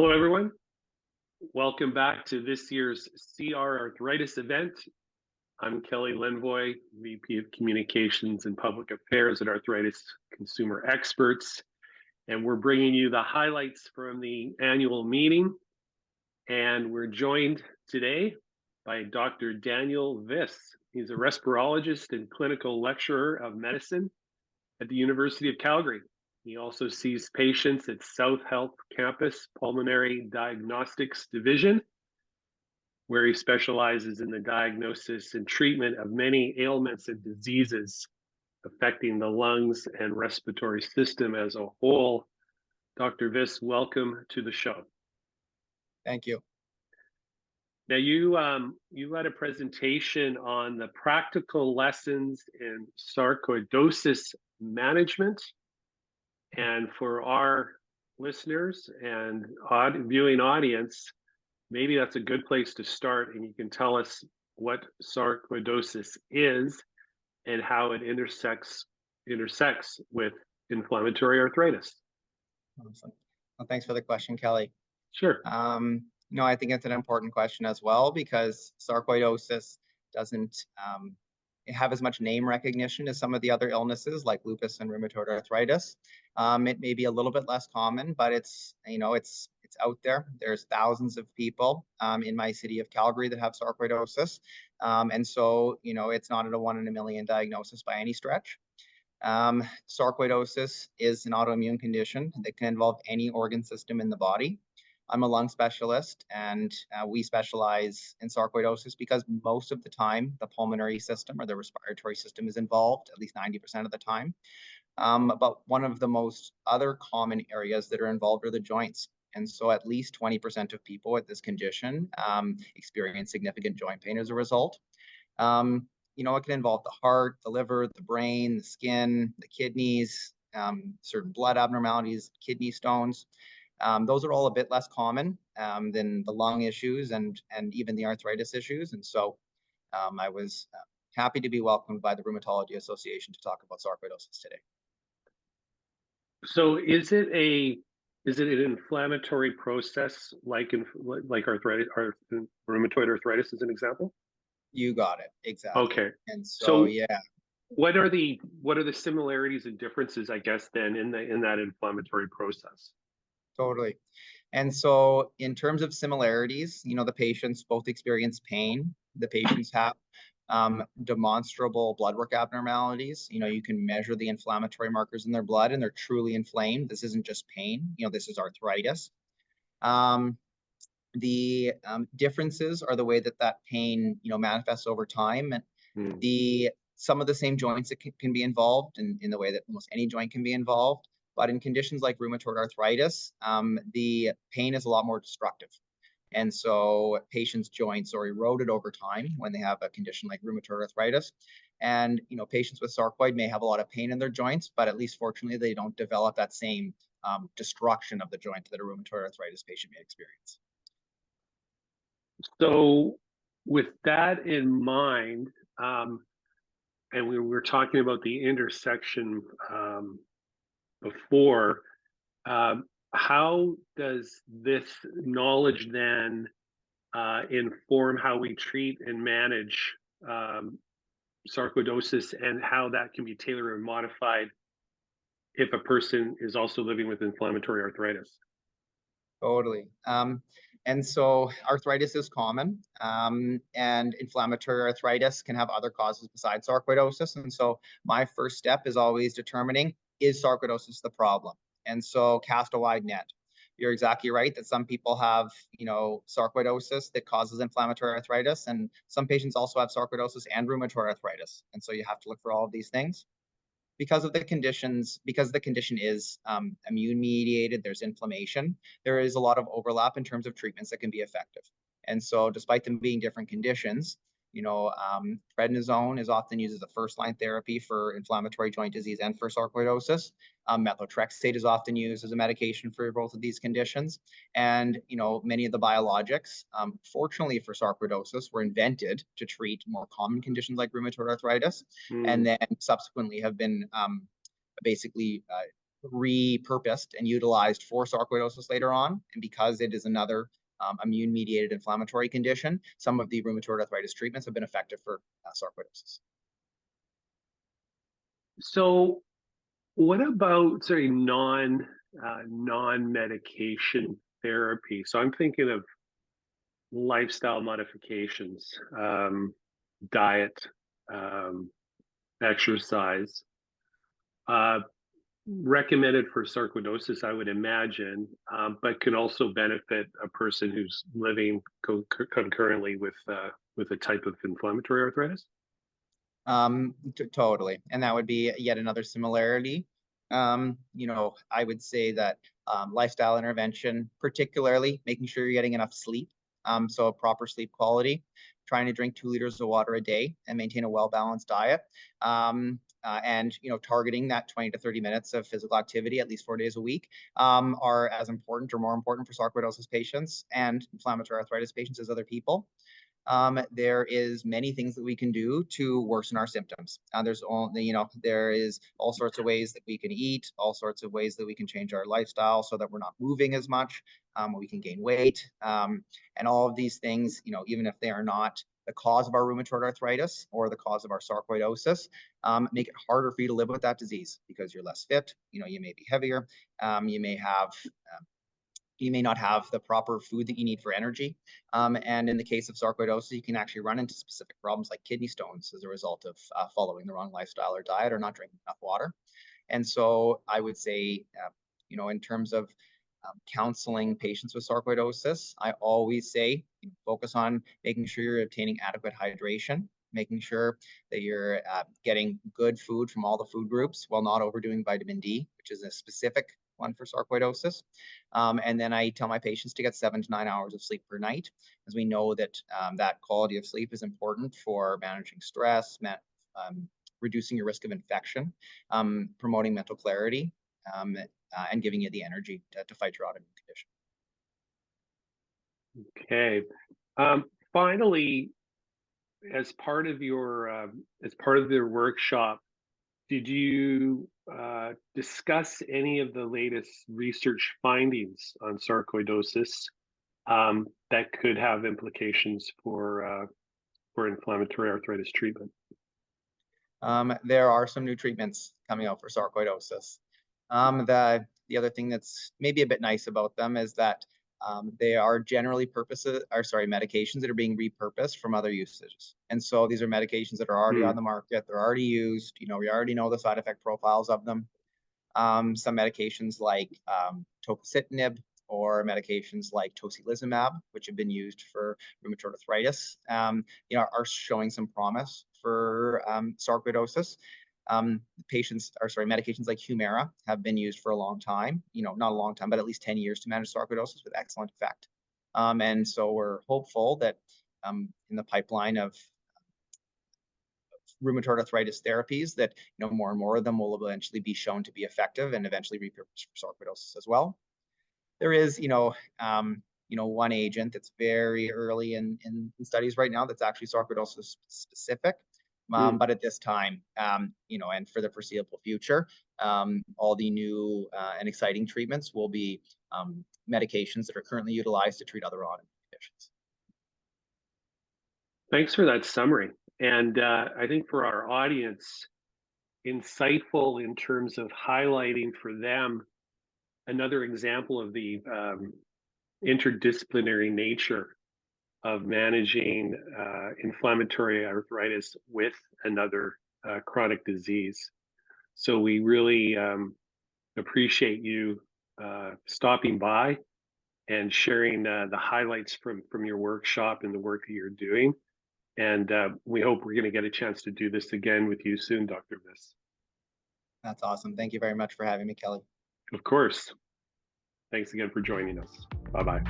Hello, everyone. Welcome back to this year's CR Arthritis event. I'm Kelly Lendvoy, VP of Communications and Public Affairs at Arthritis Consumer Experts, and we're bringing you the highlights from the annual meeting. And we're joined today by Dr. Daniel Vis. He's a respirologist and clinical lecturer of medicine at the University of Calgary. He also sees patients at South Health Campus Pulmonary Diagnostics Division, where he specializes in the diagnosis and treatment of many ailments and diseases affecting the lungs and respiratory system as a whole. Dr. Vis, welcome to the show. Thank you. Now, you had a presentation on the practical lessons in sarcoidosis management. And for our listeners and viewing audience, maybe that's a good place to start, and you can tell us what sarcoidosis is and how it intersects with inflammatory arthritis. Awesome. Well, thanks for the question, Kelly. Sure. No, I think it's an important question as well, because sarcoidosis doesn't have as much name recognition as some of the other illnesses like lupus and rheumatoid arthritis. It may be a little bit less common, but it's out there. There's thousands of people in my city of Calgary that have sarcoidosis, and so it's not a 1 in a million diagnosis by any stretch. Sarcoidosis is an autoimmune condition that can involve any organ system in the body. I'm a lung specialist, and we specialize in sarcoidosis because most of the time the pulmonary system or the respiratory system is involved, at least 90% of the time. But one of the most other common areas that are involved are the joints. And so at least 20% of people with this condition experience significant joint pain as a result. It can involve the heart, the liver, the brain, the skin, the kidneys, certain blood abnormalities, kidney stones. Those are all a bit less common than the lung issues and even the arthritis issues. And so I was happy to be welcomed by the Rheumatology Association to talk about sarcoidosis today. So is it an inflammatory process like arthritis, or rheumatoid arthritis as an example? You got it. Exactly. Okay. And so yeah. What are the similarities and differences, I guess, then in that inflammatory process? Totally. And so in terms of similarities, the patients both experience pain. The patients have demonstrable blood work abnormalities. You can measure the inflammatory markers in their blood and they're truly inflamed. This isn't just pain, this is arthritis. The differences are the way that pain, manifests over time. And some of the same joints that can be involved in the way that almost any joint can be involved. But in conditions like rheumatoid arthritis, the pain is a lot more destructive. And so patients' joints are eroded over time when they have a condition like rheumatoid arthritis. And, patients with sarcoid may have a lot of pain in their joints, but at least fortunately, they don't develop that same destruction of the joint that a rheumatoid arthritis patient may experience. So with that in mind, and we were talking about the intersection before, how does this knowledge then inform how we treat and manage sarcoidosis, and how that can be tailored and modified if a person is also living with inflammatory arthritis? Totally. And so arthritis is common, and inflammatory arthritis can have other causes besides sarcoidosis. And so my first step is always determining, is sarcoidosis the problem? And so cast a wide net. You're exactly right that some people have, sarcoidosis that causes inflammatory arthritis, and some patients also have sarcoidosis and rheumatoid arthritis. And so you have to look for all of these things. Because the condition is immune mediated, there's inflammation, there is a lot of overlap in terms of treatments that can be effective. And so despite them being different conditions, prednisone is often used as a first-line therapy for inflammatory joint disease and for sarcoidosis. Methotrexate is often used as a medication for both of these conditions. And, many of the biologics, fortunately for sarcoidosis, were invented to treat more common conditions like rheumatoid arthritis, and then subsequently have been repurposed and utilized for sarcoidosis later on. And because it is another immune-mediated inflammatory condition, some of the rheumatoid arthritis treatments have been effective for sarcoidosis. So what about, sorry, non-medication therapy? So I'm thinking of lifestyle modifications, diet, exercise, recommended for sarcoidosis, I would imagine, but can also benefit a person who's living concurrently with a type of inflammatory arthritis. Totally, and that would be yet another similarity. I would say that lifestyle intervention, particularly making sure you're getting enough sleep, so a proper sleep quality, trying to drink 2 liters of water a day and maintain a well-balanced diet, and targeting that 20 to 30 minutes of physical activity at least 4 days a week are as important or more important for sarcoidosis patients and inflammatory arthritis patients as other people. There is many things that we can do to worsen our symptoms. There is all sorts of ways that we can eat, all sorts of ways that we can change our lifestyle so that we're not moving as much, we can gain weight, and all of these things, even if they are not the cause of our rheumatoid arthritis or the cause of our sarcoidosis, make it harder for you to live with that disease because you're less fit, you may be heavier, you may not have the proper food that you need for energy. And in the case of sarcoidosis, you can actually run into specific problems like kidney stones as a result of following the wrong lifestyle or diet or not drinking enough water. And so I would say, in terms of counseling patients with sarcoidosis, I always say focus on making sure you're obtaining adequate hydration, making sure that you're getting good food from all the food groups while not overdoing vitamin D, which is a specific one for sarcoidosis. And then I tell my patients to get 7 to 9 hours of sleep per night, as we know that that quality of sleep is important for managing stress, reducing your risk of infection, promoting mental clarity, and giving you the energy to fight your autoimmune condition. Okay. Finally, as part of their workshop, did you discuss any of the latest research findings on sarcoidosis that could have implications for inflammatory arthritis treatment? There are some new treatments coming out for sarcoidosis. The other thing that's maybe a bit nice about them is that they are generally medications that are being repurposed from other usages. And so these are medications that are already on the market. They're already used. We already know the side effect profiles of them. Some medications like tofacitinib or medications like tocilizumab, which have been used for rheumatoid arthritis, are showing some promise for sarcoidosis. Medications like Humira have been used for a long time, not a long time, but at least 10 years to manage sarcoidosis with excellent effect. And so we're hopeful that in the pipeline of rheumatoid arthritis therapies that, more and more of them will eventually be shown to be effective and eventually repurposed for sarcoidosis as well. There is, one agent that's very early in studies right now that's actually sarcoidosis specific. But at this time, and for the foreseeable future, all the new and exciting treatments will be medications that are currently utilized to treat other autoimmune conditions. Thanks for that summary. And I think for our audience, insightful in terms of highlighting for them another example of the interdisciplinary nature of managing inflammatory arthritis with another chronic disease. So we really appreciate you stopping by and sharing the highlights from your workshop and the work that you're doing. And we hope we're going to get a chance to do this again with you soon, Dr. Vis. That's awesome. Thank you very much for having me, Kelly. Of course. Thanks again for joining us. Bye-bye.